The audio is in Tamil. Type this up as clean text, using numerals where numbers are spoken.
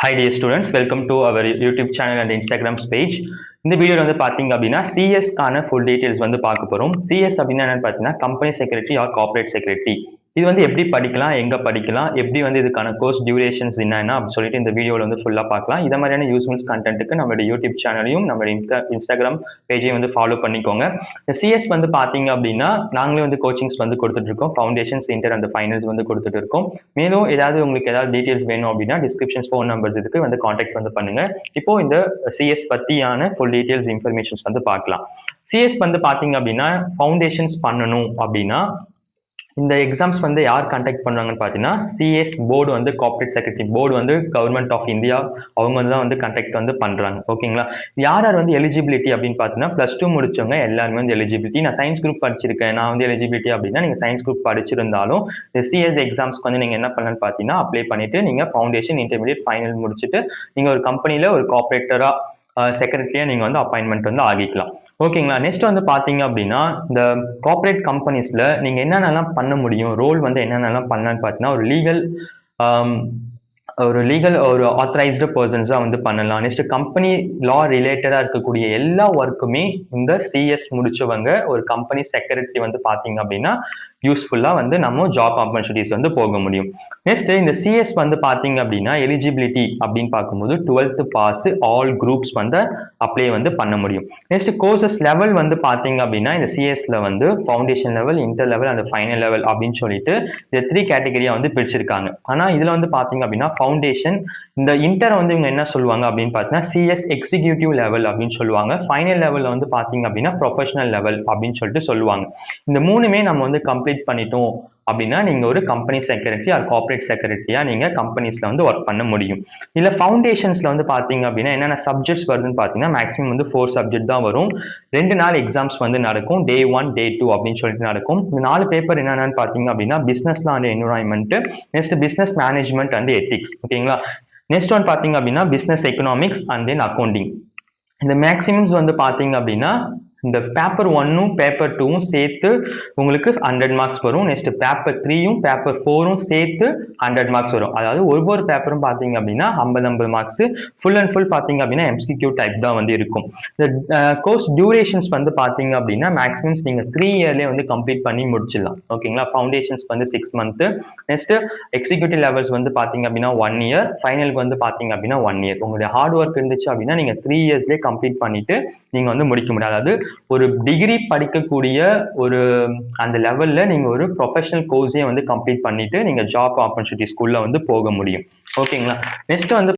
Hi dear students, welcome to our YouTube channel and Instagram page. இந்த வீடியோல வந்து பாத்தீங்க அப்படின்னா CS கான ஃபுல் டீடைல்ஸ் வந்து பார்க்க போறோம். CS அப்படின்னா என்னன்னு பார்த்தீங்கன்னா company secretary or corporate secretary. இது வந்து எப்படி படிக்கலாம், எங்க படிக்கலாம், எப்படி வந்து இதுக்கான கோர்ஸ் டியூரேஷன்ஸ் என்னன்னா அப்படின்னு சொல்லிட்டு இந்த வீடியோல வந்து ஃபுல்லா பார்க்கலாம். இத மாதிரியான யூஸ்ஃபுல்ஸ் கண்டென்ட்டுக்கு நம்மளோட யூடியூப் சேனலையும் நம்மளோட இன்ஸ்டாகிராம் பேஜையும் வந்து ஃபாலோ பண்ணிக்கோங்க. இந்த CS வந்து பாத்தீங்க அப்படின்னா நாங்களே வந்து கோச்சிங்ஸ் வந்து கொடுத்துட்டு இருக்கோம். ஃபவுண்டேஷன்ஸ், இன்டர் அண்ட் ஃபைனல்ஸ் வந்து கொடுத்துட்டு இருக்கோம். மேலும் உங்களுக்கு ஏதாவது டீடைல்ஸ் வேணும் அப்படின்னா டிஸ்கிரிப்ஷன்ஸ் ஃபோன் நம்பர்ஸ் இதுக்கு வந்து காண்டாக்ட் வந்து பண்ணுங்க. இப்போ இந்த CS பத்தியான ஃபுல் டீடைல்ஸ் இன்ஃபர்மேஷன்ஸ் வந்து பார்க்கலாம். CS வந்து பாத்தீங்க அப்படின்னா ஃபவுண்டேஷன்ஸ் பண்ணணும் அப்படின்னா இந்த எக்ஸாம்ஸ் வந்து யார் கண்டக்ட் பண்ணுவாங்கன்னு பார்த்தீங்கன்னா CS போர்டு வந்து கார்ப்பரேட் செக்ரட்டரி போர்டு வந்து கவர்மெண்ட் ஆஃப் இந்தியா அவங்க தான் வந்து கண்டக்ட் வந்து பண்றாங்க. ஓகேங்களா? யார் யார் வந்து எலிஜிபிலிட்டி அப்படின்னு பார்த்தீங்கன்னா +2 முடிச்சவங்க எல்லாருமே வந்து எலிஜிபிலிட்டி. நான் சயின்ஸ் குரூப் படிச்சிருக்கேன், நான் வந்து எலிஜிபிலிட்டி அப்படின்னா நீங்க சயின்ஸ் குரூப் படிச்சிருந்தாலும் CS எக்ஸாம்ஸ்க்கு வந்து நீங்க என்ன பண்ணலாம்னு பார்த்தீங்கன்னா அப்ளை பண்ணிட்டு நீங்க ஃபவுண்டேஷன், இன்டர்மீடியட், ஃபைனல் முடிச்சுட்டு நீங்க ஒரு கம்பெனில ஒரு கார்ப்பரேட்டரா செக்ரட்டரியா நீங்க வந்து அப்பாயின்மெண்ட் வந்து ஆகிக்கலாம். ஓகேங்களா? நெக்ஸ்ட் வந்து பாத்தீங்க அப்படின்னா இந்த கார்ப்பரேட் கம்பெனிஸ்ல நீங்க என்னென்னலாம் பண்ண முடியும், ரோல் வந்து என்னென்னலாம் பண்ணலான்னு பார்த்தீங்கன்னா ஒரு ஆத்தரைஸ்டு பர்சன்ஸா வந்து பண்ணலாம். நெக்ஸ்ட் கம்பெனி லா ரிலேட்டடா இருக்கக்கூடிய எல்லா ஒர்க்குமே இந்த CS முடிச்சவங்க ஒரு கம்பெனி செக்ரட்டரி வந்து பாத்தீங்க அப்படின்னா யூஸ்ஃபுல்லா வந்து நம்ம ஜாப் ஆப்பர்ச்சுனிட்டிஸ் வந்து போக முடியும். நெக்ஸ்ட் இந்த CS வந்து பாத்தீங்க அப்படின்னா எலிஜிபிலிட்டி அப்படின்னு பார்க்கும்போது 12th பாஸ் ஆல் குரூப்ஸ் வந்து அப்ளை வந்து பண்ண முடியும். நெக்ஸ்ட் கோர்சஸ் லெவல் வந்து பாத்தீங்க அப்படின்னா இந்த CSல வந்து foundation level, inter level and final level அப்படின்னு சொல்லிட்டு இந்த 3 கேட்டகரியா வந்து பிரிச்சிருக்காங்க. ஆனா இதுல வந்து பாத்தீங்க அப்படின்னா ஃபவுண்டேஷன், இந்த இன்டர் வந்து இவங்க என்ன சொல்லுவாங்க அப்படின்னு பார்த்தீங்கன்னா CS எக்ஸிக்யூட்டிவ் லெவல் அப்படின்னு சொல்லுவாங்க. ஃபைனல் லெவல்ல வந்து பாத்தீங்க அப்படின்னா ப்ரொஃபஷனல் லெவல் அப்படின்னு சொல்லிட்டு சொல்லுவாங்க. இந்த மூணுமே நம்ம வந்து கம்ப்ளீட் பண்ணிட்டோம் அப்படின்னா நீங்க ஒரு கம்பெனி செக்ரட்டரி ஆர் கார்ப்பரேட் செக்ரட்டரியா நீங்க கம்பெனிஸ்ல வந்து ஒர்க் பண்ண முடியும். இல்ல ஃபவுண்டேஷன்ஸ்ல வந்து பாத்தீங்க அப்படின்னா என்னென்ன சப்ஜெக்ட்ஸ் வருதுன்னு பாத்தீங்கன்னா மேக்ஸிமம் வந்து 4 சப்ஜெக்ட் தான் வரும். 2 நாள் எக்ஸாம்ஸ் வந்து நடக்கும். Day 1, Day 2 அப்படின்னு சொல்லிட்டு நடக்கும். இந்த 4 பேப்பர் என்னென்னு பாத்தீங்க அப்படின்னா business law and environment, next business management and ethics. ஓகேங்களா? நெக்ஸ்ட் ஒன் பாத்தீங்க அப்படின்னா business economics and then accounting. இந்த மேக்ஸிமம்ஸ் வந்து பாத்தீங்க அப்படின்னா இந்த பேப்பர் 1ம் பேப்பர் 2ம் சேர்த்து உங்களுக்கு 100 மார்க்ஸ் வரும். நெக்ஸ்ட் பேப்பர் 3யும் பேப்பர் 4ம் சேர்த்து 100 மார்க்ஸ் வரும். அதாவது ஒவ்வொரு பேப்பரும் பாத்தீங்க அப்படின்னா 50 மார்க்ஸ். ஃபுல் அண்ட் ஃபுல் பாத்தீங்க அப்படின்னா MCQ டைப் தான் வந்து இருக்கும். இந்த கோர்ஸ் டியூரேஷன்ஸ் வந்து பாத்தீங்க அப்படின்னா மேக்ஸிமம்ஸ் நீங்க 3 இயர்லயே வந்து கம்ப்ளீட் பண்ணி முடிச்சிடலாம். ஓகேங்களா? ஃபவுண்டேஷன்ஸ் வந்து 6 மந்த், நெக்ஸ்ட் எக்ஸிக்யூட்டிவ் லெவல்ஸ் வந்து பாத்தீங்க அப்படின்னா 1 இயர், ஃபைனலுக்கு வந்து பாத்தீங்க அப்படின்னா 1 இயர். உங்களுடைய ஹார்ட் ஒர்க் இருந்துச்சு அப்படின்னா நீங்க 3 இயர்ஸ்லயே கம்ப்ளீட் பண்ணிட்டு நீங்க வந்து முடிக்க முடியாது. அதாவது ஒரு டிகிரி படிக்கக்கூடிய ஒரு அந்த லெவல்ல நீங்க ஒரு ப்ரொஃபஷனல் கோர்ஸே வந்து கம்ப்ளீட் பண்ணிட்டு நீங்க ஜாப் ஆப்பர்ச்சுனிட்டிஸ்க்குள்ள வந்து போக முடியும். ஓகேங்களா? நெக்ஸ்ட் வந்து